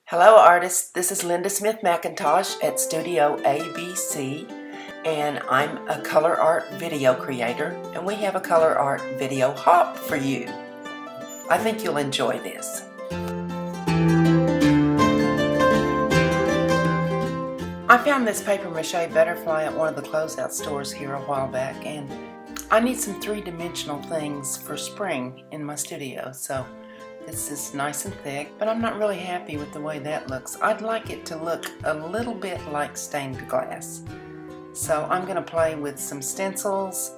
Hello artists, this is Linda Smith McIntosh at Studio ABC and I'm a color art video creator and we have a color art video hop for you. I think you'll enjoy this. I found this paper mache butterfly at one of the closeout stores here a while back and I need some three-dimensional things for spring in my studio, so this is nice and thick, but I'm not really happy with the way that looks. I'd like it to look a little bit like stained glass. So I'm going to play with some stencils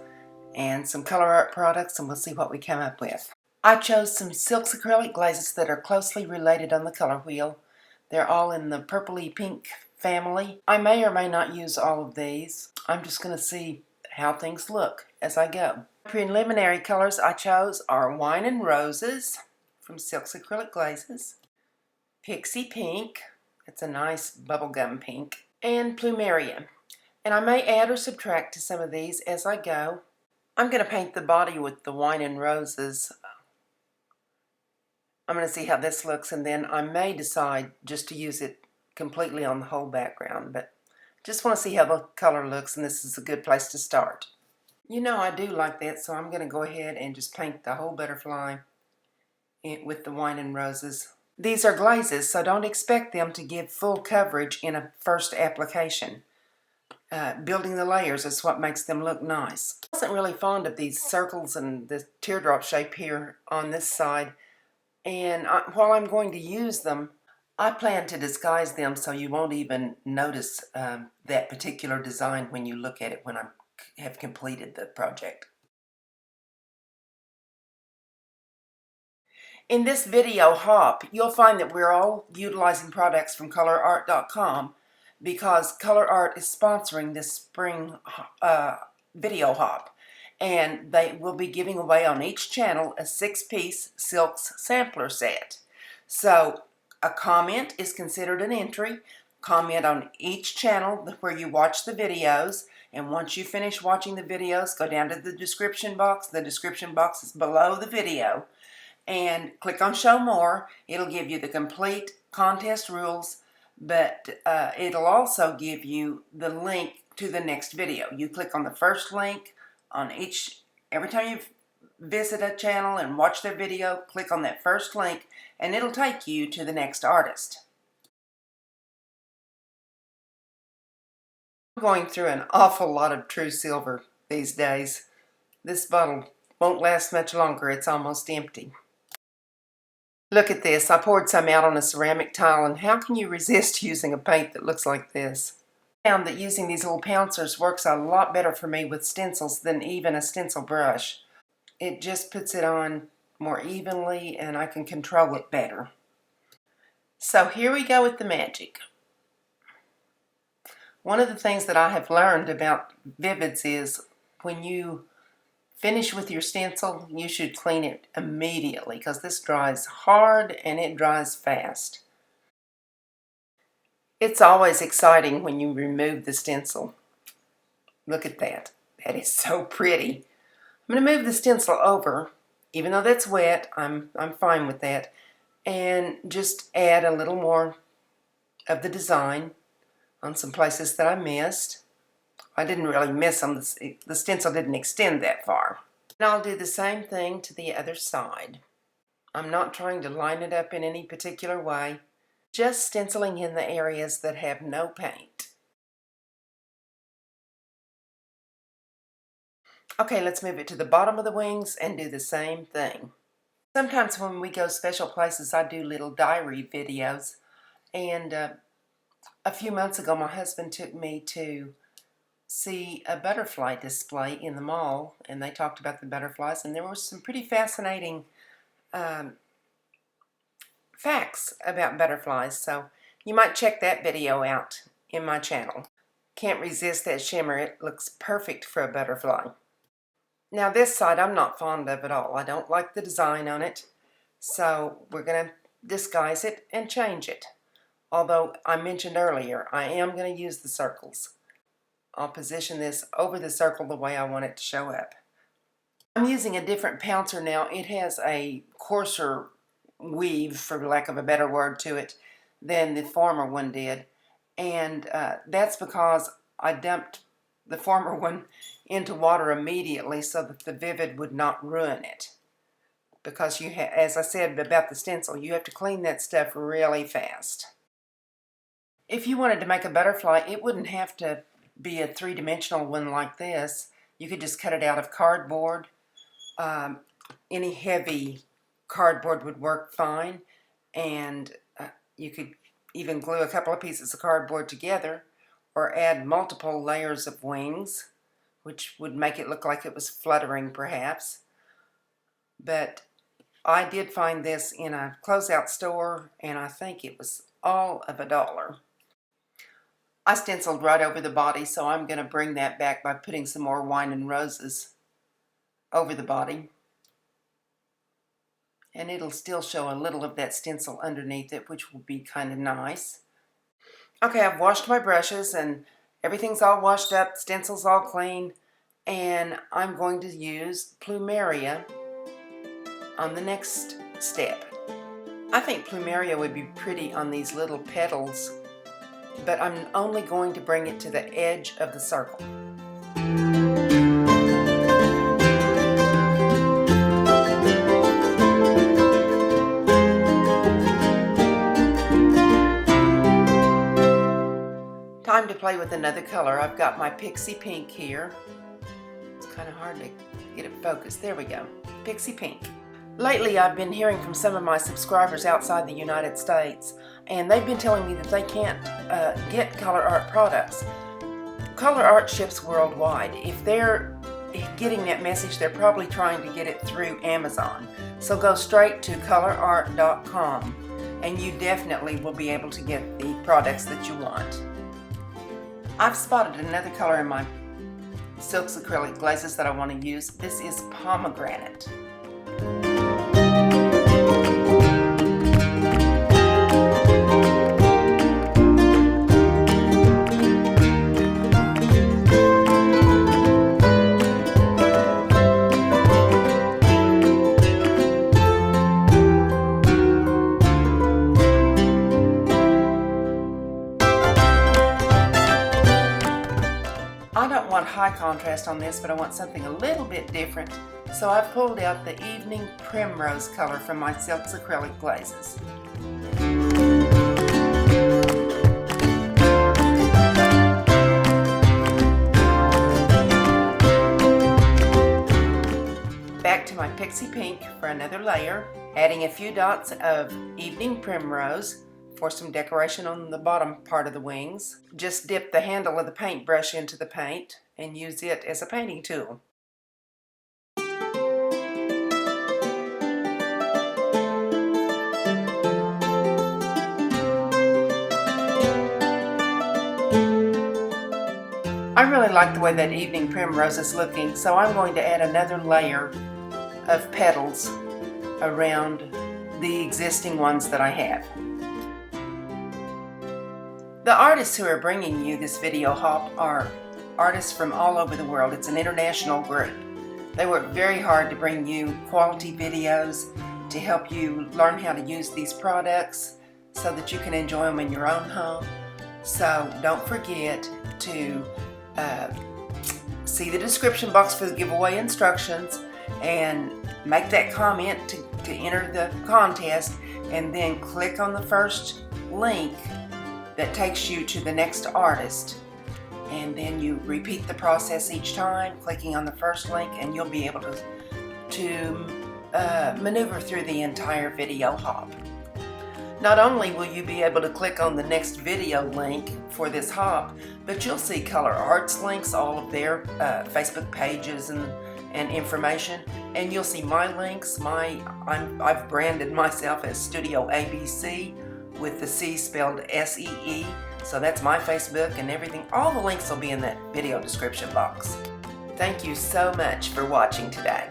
and some color art products and we'll see what we come up with. I chose some Silks acrylic glazes that are closely related on the color wheel. They're all in the purpley pink family. I may or may not use all of these. I'm just going to see how things look as I go. Preliminary colors I chose are Wine and Roses from Silks acrylic glazes, Pixie Pink, it's a nice bubblegum pink, and Plumeria. And I may add or subtract to some of these as I go. I'm going to paint the body with the Wine and Roses. I'm going to see how this looks, and then I may decide just to use it completely on the whole background, but just want to see how the color looks, and this is a good place to start. You know I do like that, so I'm going to go ahead and just paint the whole butterfly with the Wine and Roses. These are glazes, so don't expect them to give full coverage in a first application. Building the layers is what makes them look nice. I wasn't really fond of these circles and the teardrop shape here on this side, and while I'm going to use them, I plan to disguise them so you won't even notice that particular design when you look at it when I have completed the project. In this video hop, you'll find that we're all utilizing products from ColorArt.com because ColorArt is sponsoring this spring video hop. And they will be giving away on each channel a 6-piece Silks sampler set. So a comment is considered an entry. Comment on each channel where you watch the videos. And once you finish watching the videos, go down to the description box. The description box is below the video. And click on Show More. It'll give you the complete contest rules, but it'll also give you the link to the next video. You click on the first link on every time you visit a channel and watch their video, click on that first link and it'll take you to the next artist. I'm going through an awful lot of true silver these days. This bottle won't last much longer. It's almost empty. Look at this. I poured some out on a ceramic tile, and how can you resist using a paint that looks like this? I found that using these little pouncers works a lot better for me with stencils than even a stencil brush. It just puts it on more evenly and I can control it better. So here we go with the magic. One of the things that I have learned about Vivids is when you finish with your stencil, you should clean it immediately because this dries hard and it dries fast. It's always exciting when you remove the stencil. Look at that. That is so pretty. I'm going to move the stencil over, even though that's wet, I'm fine with that, and just add a little more of the design on some places that I missed. I didn't really miss them. The stencil didn't extend that far. And I'll do the same thing to the other side. I'm not trying to line it up in any particular way, just stenciling in the areas that have no paint. Okay, let's move it to the bottom of the wings and do the same thing. Sometimes when we go special places, I do little diary videos, and a few months ago my husband took me to see a butterfly display in the mall, and they talked about the butterflies, and there were some pretty fascinating facts about butterflies, so you might check that video out in my channel. Can't resist that shimmer. It looks perfect for a butterfly. Now this side I'm not fond of at all. I don't like the design on it, so we're going to disguise it and change it. Although I mentioned earlier, I am going to use the circles. I'll position this over the circle the way I want it to show up. I'm using a different pouncer now. It has a coarser weave, for lack of a better word, to it than the former one did, and that's because I dumped the former one into water immediately so that the Vivid would not ruin it. Because as I said about the stencil, you have to clean that stuff really fast. If you wanted to make a butterfly, it wouldn't have to be a three-dimensional one like this. You could just cut it out of cardboard. Any heavy cardboard would work fine, and you could even glue a couple of pieces of cardboard together or add multiple layers of wings, which would make it look like it was fluttering perhaps. But I did find this in a closeout store, and I think it was all of $1. I stenciled right over the body, so I'm going to bring that back by putting some more Wine and Roses over the body. And it'll still show a little of that stencil underneath it, which will be kind of nice. Okay, I've washed my brushes and everything's all washed up, stencil's all clean, and I'm going to use Plumeria on the next step. I think Plumeria would be pretty on these little petals, but I'm only going to bring it to the edge of the circle. Time to play with another color. I've got my Pixie Pink here. It's kind of hard to get it focused. There we go. Pixie Pink. Lately, I've been hearing from some of my subscribers outside the United States, and they've been telling me that they can't get Color Art products. Color Art ships worldwide. If they're getting that message, they're probably trying to get it through Amazon. So go straight to colorart.com, and you definitely will be able to get the products that you want. I've spotted another color in my Silks acrylic glazes that I want to use. This is Pomegranate. I don't want high contrast on this, but I want something a little bit different, so I've pulled out the Evening Primrose color from my Silks acrylic glazes. Back to my Pixie Pink for another layer, adding a few dots of Evening Primrose for some decoration on the bottom part of the wings. Just dip the handle of the paintbrush into the paint and use it as a painting tool. I really like the way that Evening Primrose is looking, so I'm going to add another layer of petals around the existing ones that I have. The artists who are bringing you this video hop are artists from all over the world. It's an international group. They work very hard to bring you quality videos to help you learn how to use these products so that you can enjoy them in your own home. So don't forget to see the description box for the giveaway instructions and make that comment to enter the contest, and then click on the first link that takes you to the next artist, and then you repeat the process each time, clicking on the first link, and you'll be able to maneuver through the entire video hop. Not only will you be able to click on the next video link for this hop, but you'll see Color Art's links, all of their Facebook pages and information, and you'll see my links. I've branded myself as Studio ABC with the C spelled S-E-E, so that's my Facebook and everything. All the links will be in that video description box. Thank you so much for watching today.